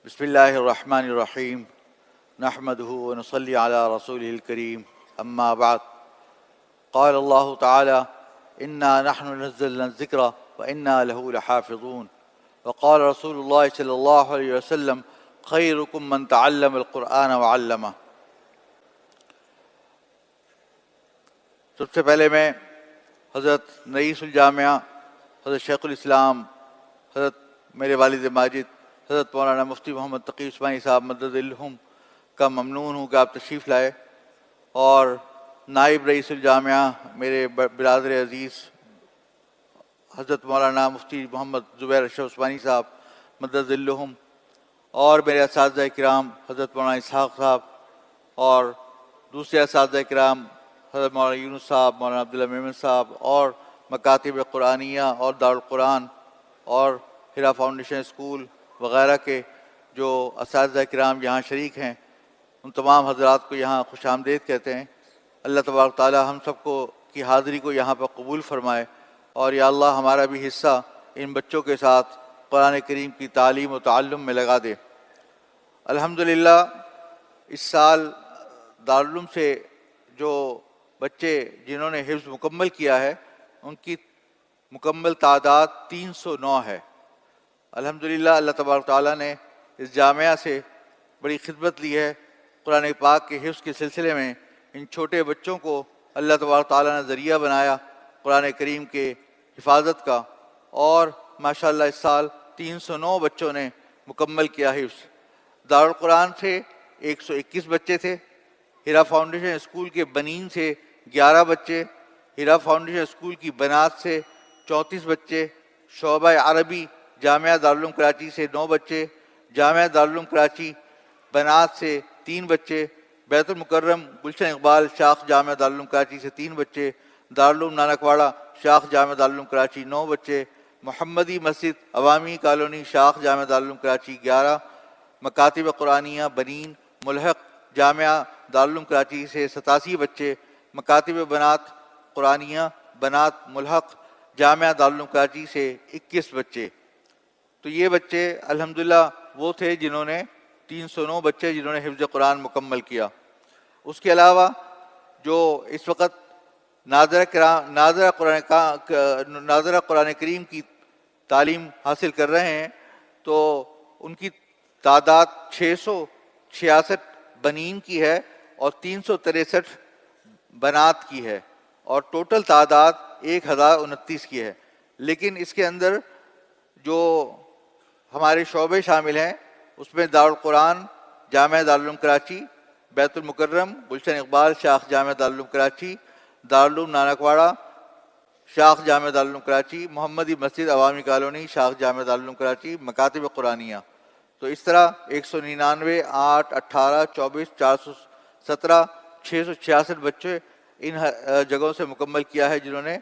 بسم اللہ الرحمن الرحیم نحمده ونصلی علی رسوله الکریم اما بعد قال اللہ تعالی انا نحن نزلنا الذکر وانا له لحافظون وقال رسول اللہ صلی اللہ علیہ وسلم خیرکم من تعلم القرآن وعلمہ۔ سب سے پہلے میں حضرت رئیس الجامعہ حضرت شیخ الاسلام حضرت میرے والد ماجد حضرت مولانا مفتی محمد تقی عثمانی صاحب مدد الہم کا ممنون ہوں کہ آپ تشریف لائے، اور نائب رئیس الجامعہ میرے برادر عزیز حضرت مولانا مفتی محمد زبیر اشرف عثمانی صاحب مدد الہم، اور میرے اساتذہ کرام حضرت مولانا اسحاق صاحب اور دوسرے اساتذہ کرام حضرت مولانا یونس صاحب، مولانا عبداللہ میمن صاحب، اور مکاتب قرآنیہ اور دارالقرآن اور ہیرا فاؤنڈیشن اسکول وغیرہ کے جو اساتذہ کرام یہاں شریک ہیں، ان تمام حضرات کو یہاں خوش آمدید کہتے ہیں۔ اللہ تبارک تعالی ہم سب کو کی حاضری کو یہاں پر قبول فرمائے، اور یا اللہ ہمارا بھی حصہ ان بچوں کے ساتھ قرآن کریم کی تعلیم و تعلم میں لگا دے۔ الحمدللہ اس سال دارالعلوم سے جو بچے جنہوں نے حفظ مکمل کیا ہے ان کی مکمل تعداد 309 ہے۔ الحمدللہ اللہ تبارک تعالیٰ نے اس جامعہ سے بڑی خدمت لی ہے۔ قرآن پاک کے حفظ کے سلسلے میں ان چھوٹے بچوں کو اللہ تبارک تعالیٰ نے ذریعہ بنایا قرآن کریم کے حفاظت کا، اور ماشاءاللہ اس سال 309 بچوں نے مکمل کیا حفظ۔ دارالقرآن سے 121 بچے تھے، ہیرا فاؤنڈیشن اسکول کے بنین سے 11 بچے، ہیرا فاؤنڈیشن اسکول کی بنات سے 34 بچے، شعبہ عربی جامعہ دارالعلوم کراچی سے 9 بچے، جامعہ دارالعلوم کراچی بنات سے 3 بچے، بیت المکرم گلشن اقبال شاخ جامعہ دارالعلوم کراچی سے 3 بچے، دارالعلوم نانکواڑہ شاخ جامعہ دارالعلوم کراچی 9 بچے، محمدی مسجد عوامی کالونی شاخ جامعہ دارالعلوم کراچی 11، مکاتب قرآنیہ بنین ملحق جامعہ دارالعلوم کراچی سے 87 بچے، مکاتب بنات قرآنیہ بنات ملحق جامعہ دارالعلوم کراچی سے 21 بچے۔ تو یہ بچے الحمدللہ وہ تھے جنہوں نے 309 بچے جنہوں نے حفظ قرآن مکمل کیا۔ اس کے علاوہ جو اس وقت ناظرہ قرآن کریم کی تعلیم حاصل کر رہے ہیں، تو ان کی تعداد 666 بنین کی ہے اور 363 بنات کی ہے، اور ٹوٹل تعداد 1029 کی ہے۔ لیکن اس کے اندر جو ہمارے شعبے شامل ہیں اس میں دارالقرآن جامعہ دارالعلوم کراچی، بیت المکرم گلشن اقبال شاخ جامعہ دارالعلوم کراچی، دارالعلوم نانکواڑہ شاخ جامعہ دارالعلوم کراچی، محمدی مسجد عوامی کالونی شاخ جامعہ دارالعلوم کراچی، مکاتب قرآنیہ۔ تو اس طرح 199 8 18 24 417 666 بچے ان جگہوں سے مکمل کیا ہے، جنہوں نے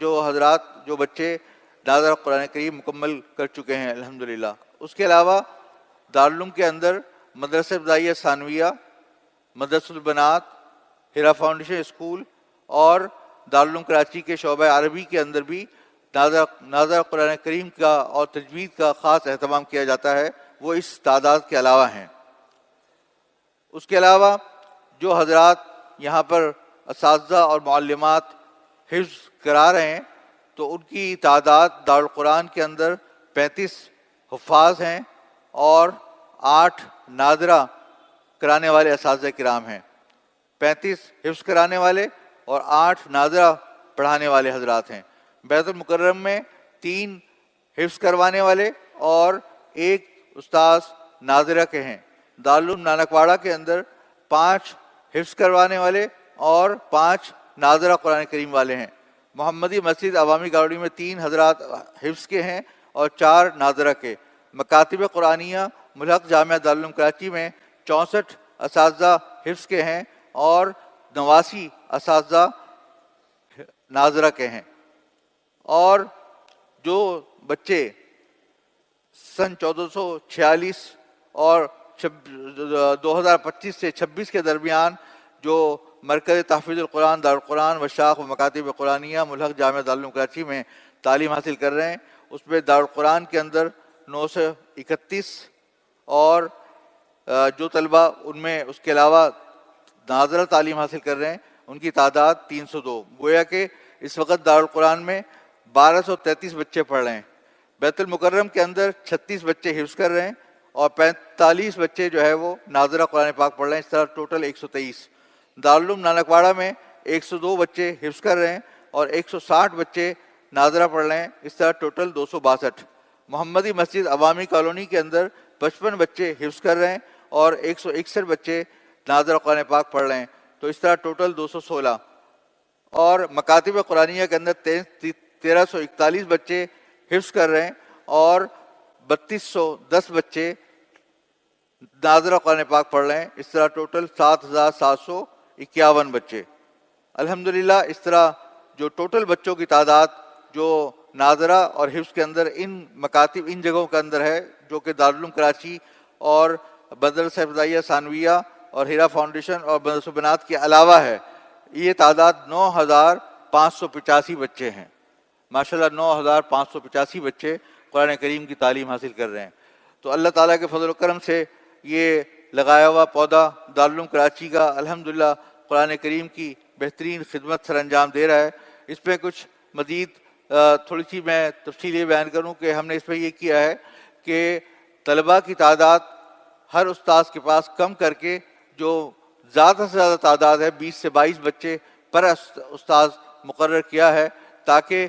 جو بچے ناظرہ قرآن کریم مکمل کر چکے ہیں الحمدللہ۔ اس کے علاوہ دارالعلوم کے اندر مدرسہ ابتدائیہ ثانویہ، مدرسہ البنات، ہیرا فاؤنڈیشن اسکول، اور دارالعلوم کراچی کے شعبہ عربی کے اندر بھی ناظرہ قرآن کریم کا اور تجوید کا خاص اہتمام کیا جاتا ہے، وہ اس تعداد کے علاوہ ہیں۔ اس کے علاوہ جو حضرات یہاں پر اساتذہ اور معلمات حفظ کرا رہے ہیں، تو ان کی تعداد دارالقرآن کے اندر 35 حفاظ ہیں اور 8 ناظرہ کرانے والے اساتذہ کرام ہیں، 35 حفظ کرانے والے اور 8 ناظرہ پڑھانے والے حضرات ہیں۔ بیت المکرم میں 3 حفظ کروانے والے اور 1 استاذ ناظرہ کے ہیں۔ دارالعلوم نانکواڑہ کے اندر 5 حفظ کروانے والے اور 5 ناظرہ قرآن کریم والے ہیں۔ محمدی مسجد عوامی کالونی میں 3 حضرات حفظ کے ہیں اور 4 ناظرہ کے۔ مکاتب قرآنیہ ملحق جامعہ دارالعلوم کراچی میں 64 اساتذہ حفظ کے ہیں اور 89 اساتذہ ناظرہ کے ہیں۔ اور جو بچے سن 1446 اور 2025 سے 26 کے درمیان جو مرکز تحفیظ القرآن دارالقرآن و شاخ و مکاتب قرآنیہ ملحق جامعہ دارالعلوم کراچی میں تعلیم حاصل کر رہے ہیں، اس میں دارالقرآن کے اندر 931 اور جو طلبہ ان میں اس کے علاوہ ناظرہ تعلیم حاصل کر رہے ہیں ان کی تعداد 302. گویا کہ اس وقت دارالقرآن میں 1233 بچے پڑھ رہے ہیں. بیت المکرم کے اندر 36 بچے حفظ کر رہے ہیں اور 45 بچے جو ہے وہ ناظرہ قرآن پاک پڑھ رہے ہیں. اس طرح ٹوٹل 123. دارالعلوم نانک میں 102 بچے حفظ کر رہے ہیں اور 160 بچے ناظرہ پڑھ رہے ہیں. اس طرح ٹوٹل 262. محمدی مسجد عوامی کالونی کے اندر 55 بچے حفظ کر رہے ہیں اور 161 بچے ناظرہ قرآن پاک پڑھ رہے ہیں. تو اس طرح ٹوٹل 216. اور مکاتب قرآنیہ کے اندر 1341 بچے حفظ کر رہے ہیں اور 3210 بچے ناظرہ قرآن پاک پڑھ رہے ہیں. اس طرح ٹوٹل 7751 بچے. الحمدللہ اس طرح جو ٹوٹل بچوں کی تعداد جو ناظرہ اور حفظ کے اندر ان مکاتب ان جگہوں کے اندر ہے جو کہ دارالعلوم کراچی اور مدرسہ فضائیہ ثانویہ اور ہیرا فاؤنڈیشن اور مدرسہ بنات کے علاوہ ہے، یہ تعداد 9585 بچے ہیں. ماشاءاللہ 9585 بچے قرآن کریم کی تعلیم حاصل کر رہے ہیں. تو اللہ تعالیٰ کے فضل و کرم سے یہ لگایا ہوا پودا دارالعلوم کراچی کا الحمدللہ قرآن کریم کی بہترین خدمت سر انجام دے رہا ہے. اس میں کچھ مزید تھوڑی سی میں تفصیل یہ بیان کروں کہ ہم نے اس میں یہ کیا ہے کہ طلباء کی تعداد ہر استاذ کے پاس کم کر کے جو زیادہ سے زیادہ تعداد ہے 20 سے 22 بچے پر استاذ مقرر کیا ہے تاکہ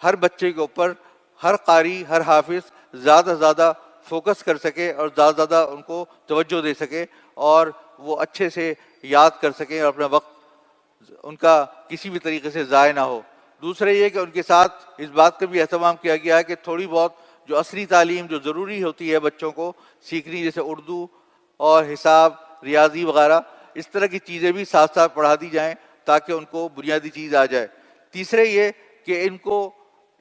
ہر بچے کے اوپر ہر قاری ہر حافظ زیادہ سے زیادہ فوکس کر سکے اور زیادہ سے زیادہ ان کو توجہ دے سکے اور وہ اچھے سے یاد کر سکیں اور اپنا وقت ان کا کسی بھی طریقے سے ضائع نہ ہو. دوسرے یہ کہ ان کے ساتھ اس بات کا بھی اہتمام کیا گیا ہے کہ تھوڑی بہت جو عصری تعلیم جو ضروری ہوتی ہے بچوں کو سیکھنی، جیسے اردو اور حساب ریاضی وغیرہ، اس طرح کی چیزیں بھی ساتھ ساتھ پڑھا دی جائیں تاکہ ان کو بنیادی چیز آ جائے. تیسرے یہ کہ ان کو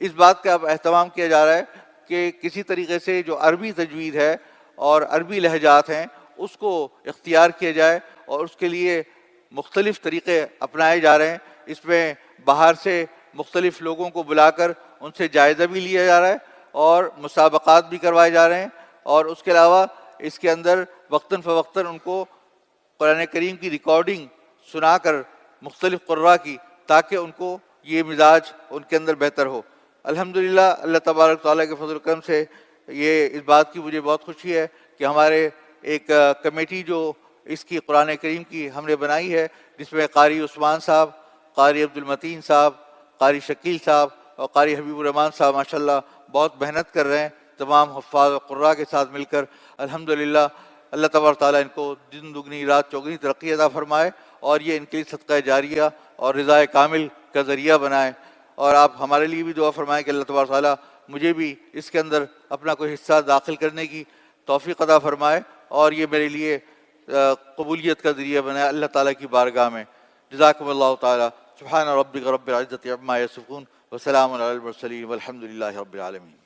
اس بات کا اب اہتمام کیا جا رہا ہے کہ کسی طریقے سے جو عربی تجوید ہے اور عربی لہجات ہیں اس کو اختیار کیا جائے اور اس کے لیے مختلف طریقے اپنائے جا رہے ہیں. اس میں باہر سے مختلف لوگوں کو بلا کر ان سے جائزہ بھی لیا جا رہا ہے اور مسابقات بھی کروائے جا رہے ہیں اور اس کے علاوہ اس کے اندر وقتاً فوقتاً ان کو قرآن کریم کی ریکارڈنگ سنا کر مختلف قراء کی تاکہ ان کو یہ مزاج ان کے اندر بہتر ہو. الحمدللہ اللہ تبارک تعالیٰ کے فضل و کرم سے یہ اس بات کی مجھے بہت خوشی ہے کہ ہمارے ایک کمیٹی جو اس کی قرآن کریم کی ہم نے بنائی ہے جس میں قاری عثمان صاحب، قاری عبدالمتین صاحب، قاری شکیل صاحب اور قاری حبیب الرحمان صاحب ماشاءاللہ بہت محنت کر رہے ہیں تمام حفاظ و قراء کے ساتھ مل کر. الحمدللہ اللہ تبارک تعالیٰ ان کو دن دگنی رات چوگنی ترقی عطا فرمائے اور یہ ان کے لیے صدقہ جاریہ اور رضا کامل کا ذریعہ بنائے. اور آپ ہمارے لیے بھی دعا فرمائیں کہ اللہ تبارک تعالیٰ مجھے بھی اس کے اندر اپنا کوئی حصہ داخل کرنے کی توفیق عطا فرمائے اور یہ میرے لیے قبولیت کا ذریعہ بنائے اللہ تعالیٰ کی بارگاہ میں. جزاکم اللہ تعالیٰ. سبحان ربک رب العزت عما یصفون وسلام علی المرسلین والحمد للہ رب العالمین.